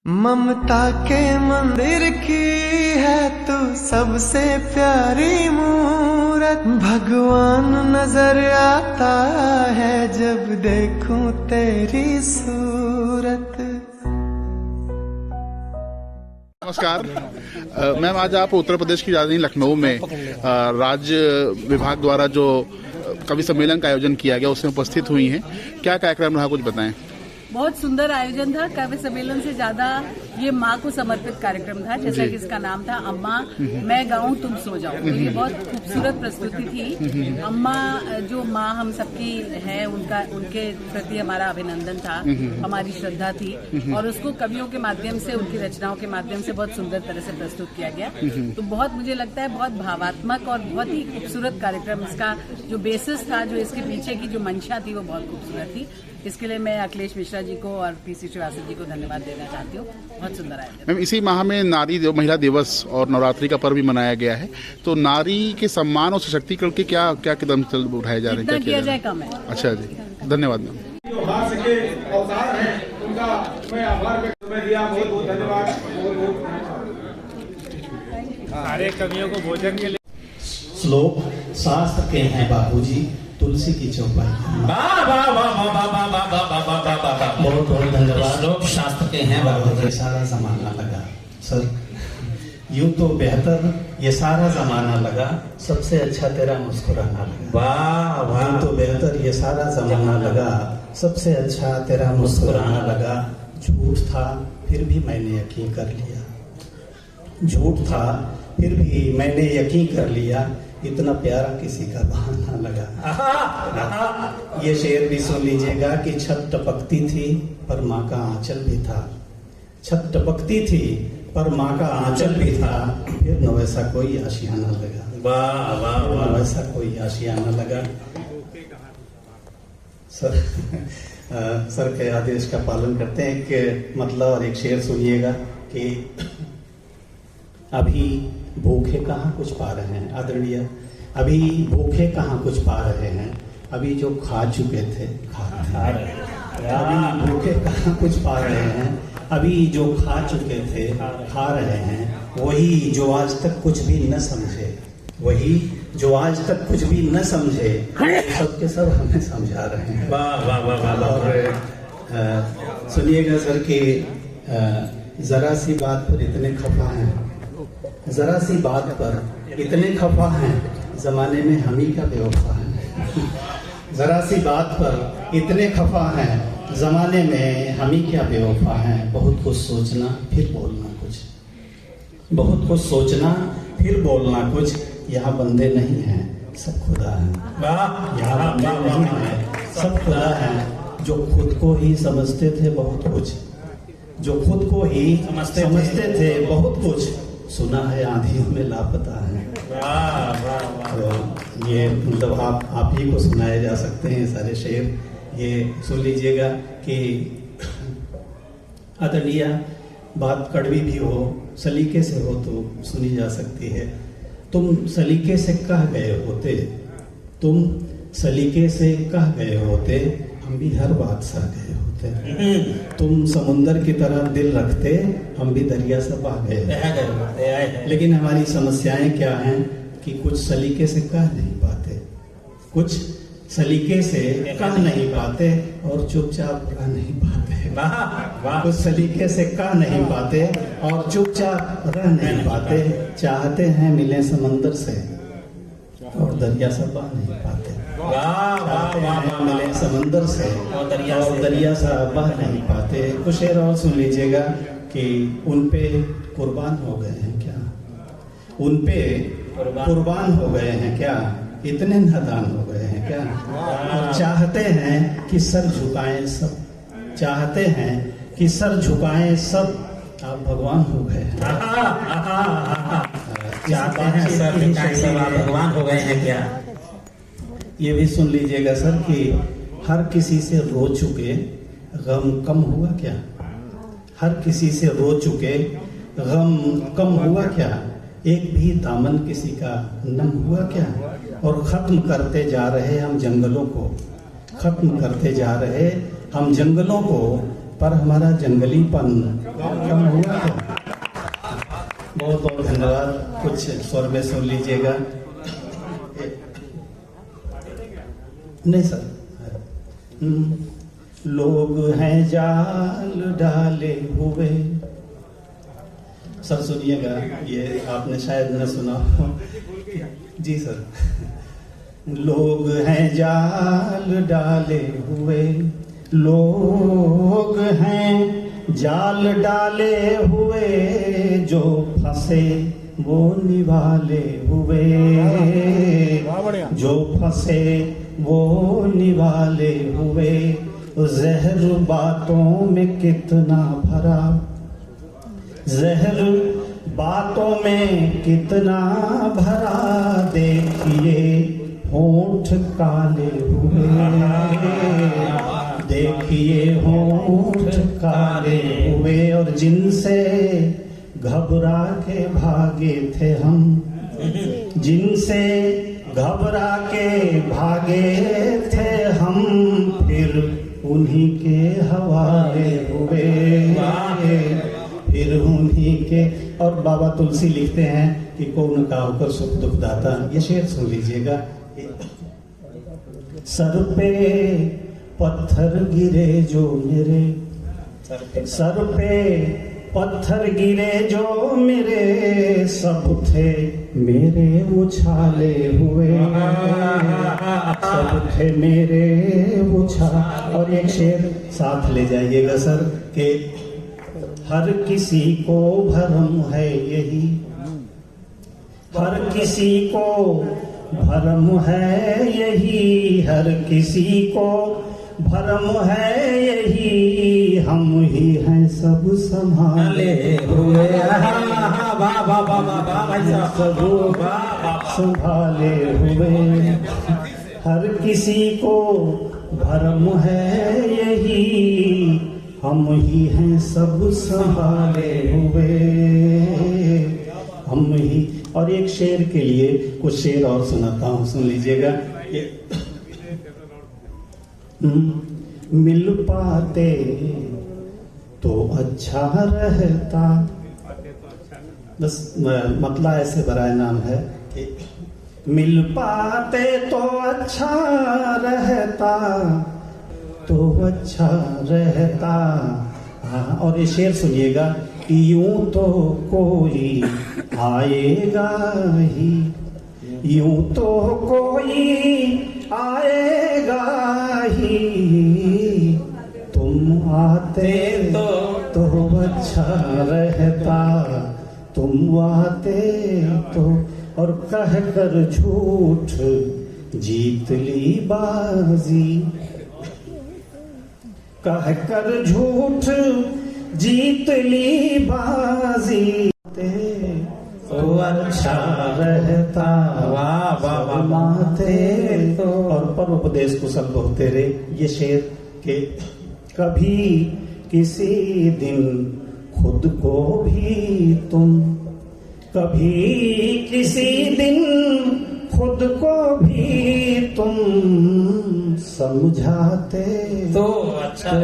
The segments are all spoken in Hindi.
ममता के मंदिर की है तू सबसे प्यारी मूरत, भगवान नजर आता है जब देखूं तेरी सूरत। नमस्कार मैम, आज आप उत्तर प्रदेश की राजधानी लखनऊ में राज्य विभाग द्वारा जो कवि सम्मेलन का आयोजन किया गया उसमें उपस्थित हुई हैं। क्या कार्यक्रम रहा, कुछ बताएं। बहुत सुंदर आयोजन था। कवि सम्मेलन से ज्यादा ये माँ को समर्पित कार्यक्रम था, जैसा कि इसका नाम था, अम्मा मैं गाऊं तुम सो जाओ। तो ये बहुत खूबसूरत प्रस्तुति थी। अम्मा जो माँ हम सबकी है, उनके प्रति हमारा अभिनंदन था, हमारी श्रद्धा थी, और उसको कवियों के माध्यम से, उनकी रचनाओं के माध्यम से बहुत सुंदर तरह से प्रस्तुत किया गया। तो बहुत मुझे लगता है बहुत भावात्मक और बहुत ही खूबसूरत कार्यक्रम। इसका जो बेसिस था, जो इसके पीछे की जो मंशा थी, वो बहुत खूबसूरत थी। इसके लिए मैं अखिलेश मिश्रा जी को और पीसी श्रीवास्तव जी को धन्यवाद देना चाहती हूँ। बहुत सुंदर आयोजन। मैम, इसी माह में महिला दिवस और नवरात्रि का पर्व भी मनाया गया है, तो नारी के सम्मान और सशक्तिकरण के क्या क्या कदम उठाए जा रहे हैं? क्या किया जाए कम है। अच्छा जी, धन्यवाद मैम। सारे कवियों को भोजन के लिए श्लोक शास्त्र के हैं बाबूजी, तुलसी की चौपाई। बहुत बहुत धन्यवाद। श्लोक शास्त्र के हैं बाबूजी, सारा जमाना लगा सर, यूं तो बेहतर ये सारा जमाना लगा, सबसे अच्छा तेरा मुस्कुराना लगा। वाह वाह, यूं तो बेहतर ये सारा जमाना लगा, सबसे अच्छा तेरा मुस्कुराना लगा। झूठ था फिर भी मैंने यकीन कर लिया, झूठ था फिर भी मैंने यकीन कर लिया, इतना प्यारा किसी का बहाना लगा। ये शेर भी सुन लीजिएगा कि छत टपकती थी पर माँ का आंचल भी था, छत टपकती थी पर माँ का आंचल भी था, फिर न वैसा कोई आशियाना लगा। वाह वाह वाह, वैसा कोई आशियाना लगा। सर के आदेश का पालन करते हैं कि मतलब, और एक शेर सुनिएगा कि अभी भूखे कहाँ कुछ पा रहे हैं आदरणीय, अभी भूखे कहाँ कुछ पा रहे हैं, अभी जो खा चुके थे खा रहे हैं। अभी भूखे कहाँ कुछ पा रहे हैं, अभी जो खा चुके थे खा रहे हैं। वही जो आज तक कुछ भी न समझे, वही जो आज तक कुछ भी न समझे, सब के सब हमें समझा रहे हैं। वाह वाह वाह वाह। और सुनिएगा सर कि जरा सी बात पर इतने खफा हैं, जरा सी बात पर इतने खफा हैं, जमाने में हम ही का बेवफा है। जरा सी बात पर इतने खफा हैं, जमाने में हम ही क्या बेवफा हैं। बहुत कुछ सोचना फिर बोलना कुछ, बहुत कुछ सोचना फिर बोलना कुछ, यहाँ बंदे नहीं हैं सब खुदा है। यहाँ बंदे नहीं हैं सब खुदा हैं, जो खुद को ही समझते थे बहुत कुछ, जो खुद को ही समझते थे बहुत कुछ, सुना है आंधियों में लापता है। तो ये मतलब आप ही को सुनाए जा सकते हैं सारे शेर। ये सुन लीजिएगा कि आदरणीय बात कड़वी भी हो, सलीके से हो तो सुनी जा सकती है। तुम सलीके से कह गए होते, तुम सलीके से कह गए होते, हम भी हर बात सह गए होते। तुम समुंदर की तरह दिल रखते, हम भी दरिया से बह गए। लेकिन हमारी समस्याएं क्या हैं कि कुछ सलीके से कह नहीं पाते, कुछ सलीके से कह नहीं पाते और चुपचाप रह नहीं पाते। कुछ सलीके से कह नहीं पाते और चुपचाप रह नहीं पाते। चाहते हैं मिले समंदर से और दरिया से बह नहीं पाते। मिले समंदर से और दरिया से बह नहीं पाते। कुछ शेर और सुन लीजिएगा कि उन पे कुर्बान हो गए हैं क्या, उन पे कुर्बान हो गए हैं क्या, इतने नादान हो गए हैं क्या। और चाहते हैं कि सर झुकाएं सब, चाहते हैं कि सर झुकाएं सब, आप भगवान हो गए। चाहते हैं सर झुकाएं सब, आप भगवान हो गए हैं क्या। ये भी सुन लीजिएगा सर कि हर किसी से रो चुके गम कम हुआ क्या, हर किसी से रो चुके गम कम हुआ क्या, एक भी दामन किसी का नम हुआ क्या। और खत्म करते जा रहे हम जंगलों को, खत्म करते जा रहे हम जंगलों को, पर हमारा जंगलीपन कम हुआ तो बहुत बहुत धन्यवाद। कुछ स्वर में सुन लीजिएगा। नहीं सर। लोग हैं जाल डाले हुए, सर सुनिएगा, ये आपने शायद न सुना हो। जी सर। लोग हैं जाल डाले हुए, लोग हैं जाल डाले हुए, जो फंसे वो निवाले हुए, जो फंसे वो निवाले हुए। जहर बातों में कितना भरा, जहर बातों में कितना भरा, देखिए होंठ काले हुए, देखिए होंठ काले हुए। और जिनसे घबरा के भागे थे हम, जिनसे घबरा के भागे थे हम, फिर उन्हीं के हवाले हुए, फिर उन्हीं के। और बाबा तुलसी लिखते हैं कि कौन का होकर सुख दुख दाता। ये शेर सुन लीजिएगा। सर पे पत्थर गिरे जो मेरे, सर पे पत्थर गिरे जो मेरे, सब थे मेरे उछाले हुए, सब थे मेरे उछाल। और एक शेर साथ ले जाइएगा सर कि हर किसी को भरम है यही, हर किसी को भरम है यही, हर किसी को भरम है यही, हम ही हैं सब संभाले हुए, सब संभाले हुए। हर किसी को भरम है यही, हम ही हैं सब संभाले हुए, हम ही। और एक शेर के लिए कुछ शेर और सुनाता हूँ, सुन लीजिएगा। मिल पाते तो अच्छा रहता, बस मतला ऐसे भरा नाम है कि मिल पाते तो अच्छा रहता, तो अच्छा रहता। हाँ, और ये शेर सुनिएगा कि यूं तो कोई आएगा ही, यूं तो कोई आएगा ही, तुम आते तो अच्छा रहता, तुम आते तो। और कह कर झूठ जीत ली बाजी, कह कर झूठ जीत ली बाजी, तो अच्छा रहता। वाह वाह माते तो। और परोपदेश कुशल बहुत तेरे, ये शेर के कभी किसी दिन खुद को भी तुम, कभी किसी दिन खुद को भी तुम समझाते तो अच्छा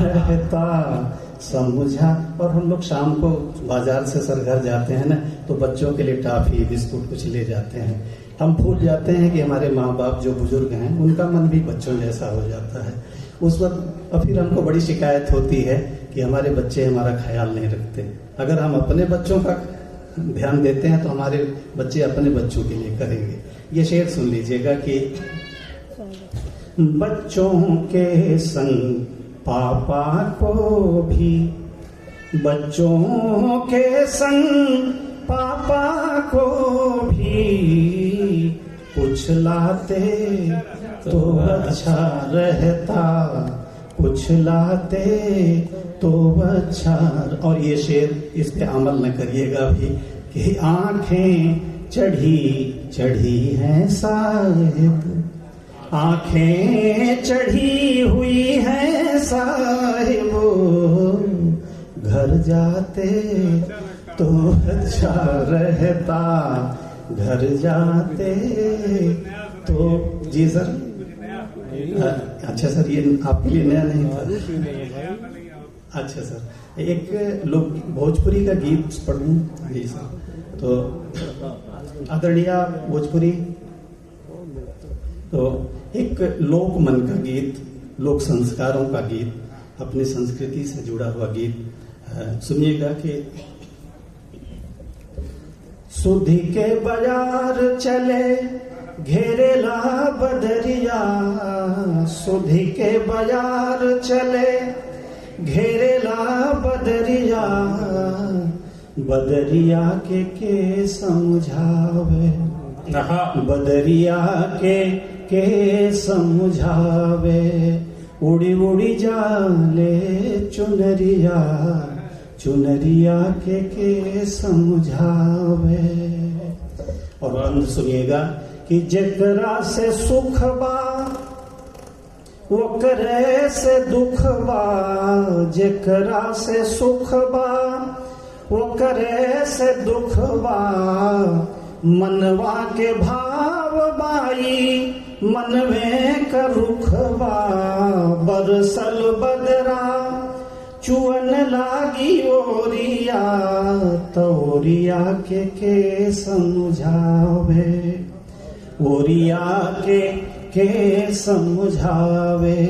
रहता, समझा। और हम लोग शाम को बाजार से सर घर जाते हैं ना, तो बच्चों के लिए टॉफी बिस्कुट कुछ ले जाते हैं। हम भूल जाते हैं कि हमारे माँ बाप जो बुजुर्ग हैं उनका मन भी बच्चों जैसा हो जाता है उस वक्त। और फिर हमको बड़ी शिकायत होती है कि हमारे बच्चे हमारा ख्याल नहीं रखते। अगर हम अपने बच्चों का ध्यान देते हैं तो हमारे बच्चे अपने बच्चों के लिए करेंगे। ये शेर सुन लीजिएगा कि बच्चों के संग पापा को भी, बच्चों के संग पापा को भी कुछ लाते तो अच्छा रहता, कुछ लाते तो अच्छा। और ये शेर इस पे अमल न करिएगा भी कि आंखें चढ़ी चढ़ी हैं साहिब, आंखें चढ़ी हुई हैं साहिब, घर जाते तो अच्छा रहता, घर जाते तो। जी सर, अच्छा सर, ये आपके लिए नया नहीं था। अच्छा सर, एक लोक भोजपुरी का गीत पढ़ूं जी साहब, तो आदरणीय भोजपुरी, तो एक लोक मन का गीत, लोक संस्कारों का गीत, अपनी संस्कृति से जुड़ा हुआ गीत सुनिएगा कि सुधी के बाजार चले घेरेला बदरिया, सुधी के बाजार चले घेरेला बदरिया, बदरिया के समझावे, बदरिया के समझावे, उड़ी उड़ी जाले चुनरिया, चुनरिया के समझावे। और बंद सुनिएगा कि जकरा से सुख बा वो करे से दुख बा, जकरा से सुख बा वो करे से दुख बा, मनवा के भाव बाई मनवे का रुख बा, बरसल बदरा चुअन लागी ओरिया, तोरिया के समझावे, ओरिया के समझावे,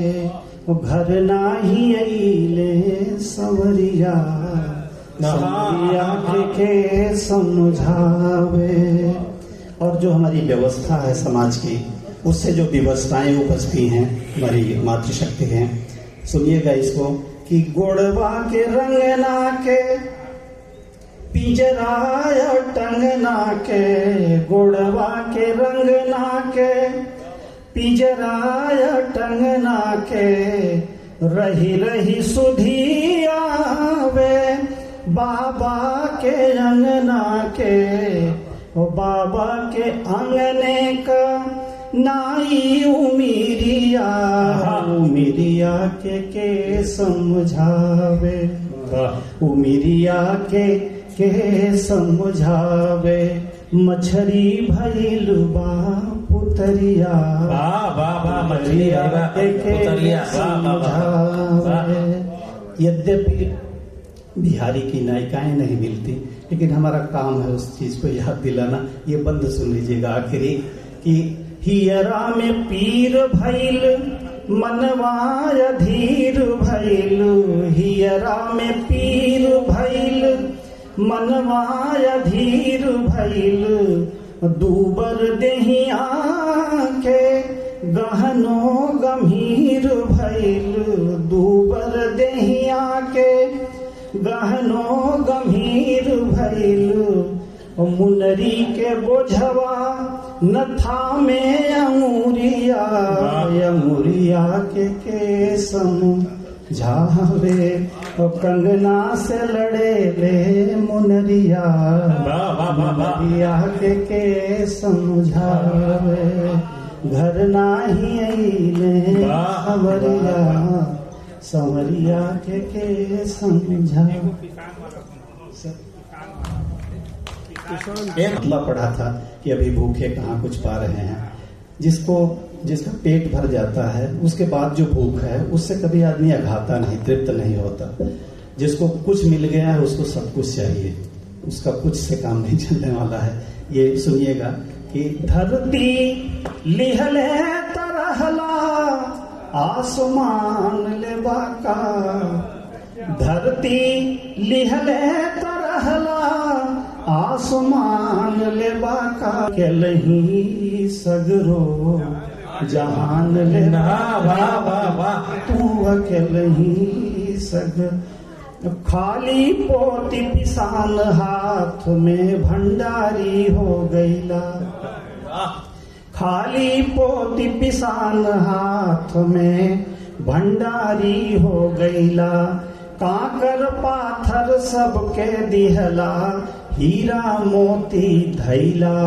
घर नाही अइले संवरिया, संवरिया के समझावे। और जो हमारी व्यवस्था है समाज की, उससे जो व्यवस्थाएं उपजती हैं, हमारी मातृशक्ति हैं, सुनिएगा इसको कि गोड़वा के रंगना के पिंजराया टंगना के, गोड़वा के रंगना के पिंजराया टंगना के, रही रही सुधी आवे बाबा के अंगना के, ओ बाबा के अंगने का नाई उमीरिया, उमीरिया के समझावे, उमीरिया के समझावे, मछरी भइल बा पुतरिया, मछरिया के समझावे। यद्यपि बिहारी की नायिकाएं नहीं मिलती, लेकिन हमारा काम है उस चीज को याद दिलाना। ये बंद सुन लीजिएगा आखिरी कि हियरा में पीर भइल मनवाय धीर भइल, हियरा में पीर भइल मनवाय धीर भइल, दूबर देहिया के गहनो गंभीर भइल, दूबर देहिया के गहनो गंभीर भइल, मुनरी के बोझवा नथा में अंगुरिया, अंगुरिया के समझावे, कंगना से लड़े ले मुनरिया, मुनरिया के समझावे, घर नाही अइले संवरिया, संवरिया के समझावे। मतलब पढ़ा था कि अभी भूखे कहाँ कुछ पा रहे हैं। जिसका पेट भर जाता है उसके बाद जो भूख है उससे कभी आदमी अघाता नहीं, तृप्त नहीं होता। जिसको कुछ मिल गया है उसको सब कुछ चाहिए, उसका कुछ से काम नहीं चलने वाला है। ये सुनिएगा कि धरती लिहले तरहला आसमान ले बाका, धरती लिहले तरहला आसमान ले बाका, केलही सगरो जहान ले, तू अकेलही सगर, खाली पोती पिसान हाथ में भंडारी हो गईला, खाली पोती पिसान हाथ में भंडारी हो गईला, काकर पाथर सबके दिहला, हीरा मोती धैला,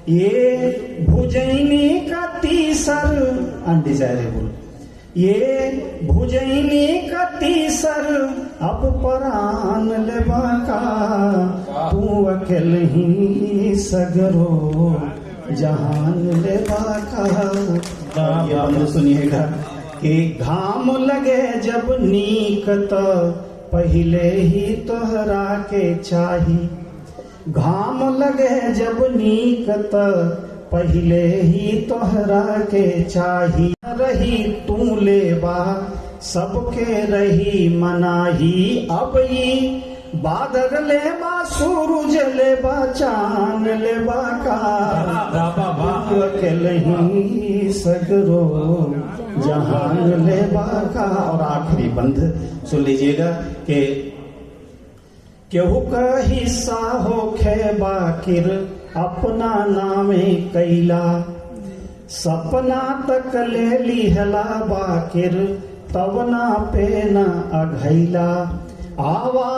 ये भुजैनी का तीसर अनडिजायरेबल, ये भुजैनी का तीसर अब परान लेबा का, तू अकेलही सगरो जहान लेबा का। ये बंद सुनिएगा कि घाम लगे जब नीक त पहले ही तोहरा के चाही, घाम लगे जब नीक त पहले ही तोहरा के चाही। रही तू लेबा सबके रही मनाही, अब ई बादल लेबा सूरज लेबा चांद लेबा का, अकेलही सगरो जहान लेबा का। और आखिरी बंद सुन लीजिएगा कि केहू का हिस्सा हो खेबा किर अपना नामे कैला, सपना तक ले लिहला बाकिर तब ना पे न अघैला। आवा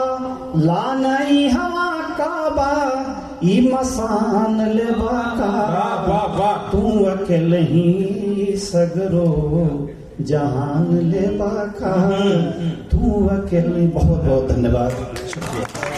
ला नहीं हवा काबा ई मसान लेबा का, तू अकेलही सगरो जहान लेबा का, तू अकेले। बहुत बहुत धन्यवाद, शुक्रिया।